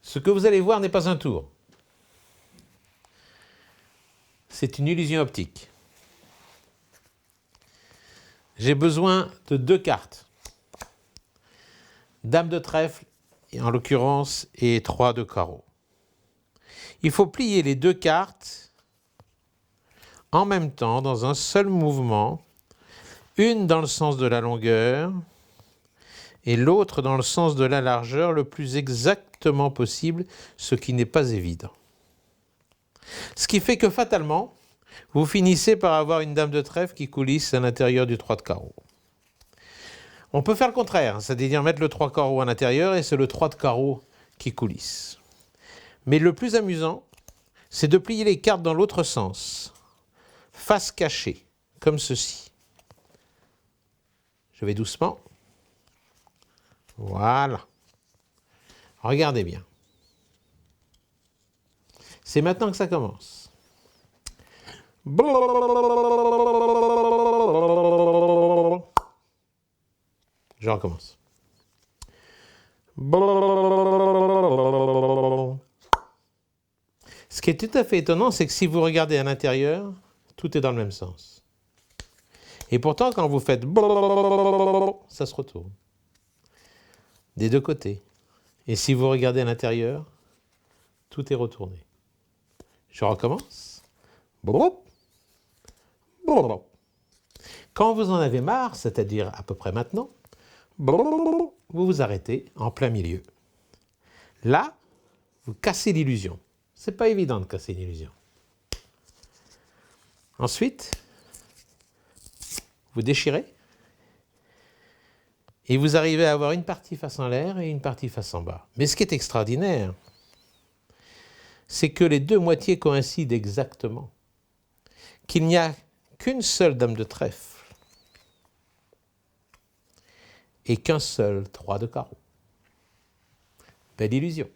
Ce que vous allez voir n'est pas un tour. C'est une illusion optique. J'ai besoin de 2 cartes. Dame de trèfle, en l'occurrence, et 3 de carreau. Il faut plier les 2 cartes en même temps, dans un seul mouvement, une dans le sens de la longueur et l'autre dans le sens de la largeur le plus exactement possible, ce qui n'est pas évident. Ce qui fait que fatalement, vous finissez par avoir une dame de trèfle qui coulisse à l'intérieur du 3 de carreau. On peut faire le contraire, c'est-à-dire mettre le 3 carreau à l'intérieur et c'est le 3 de carreau qui coulisse. Mais le plus amusant, c'est de plier les cartes dans l'autre sens, face cachée, comme ceci. Je vais doucement. Voilà. Regardez bien. C'est maintenant que ça commence. Je recommence. Ce qui est tout à fait étonnant, c'est que si vous regardez à l'intérieur, tout est dans le même sens. Et pourtant, quand vous faites ça se retourne. Des 2 côtés. Et si vous regardez à l'intérieur, tout est retourné. Je recommence. Quand vous en avez marre, c'est-à-dire à peu près maintenant, vous vous arrêtez en plein milieu. Là, vous cassez l'illusion. C'est pas évident de casser une illusion. Ensuite, vous déchirez et vous arrivez à avoir une partie face en l'air et une partie face en bas. Mais ce qui est extraordinaire, c'est que les 2 moitiés coïncident exactement. Qu'il n'y a qu'une seule dame de trèfle et qu'un seul 3 de carreau. Belle illusion.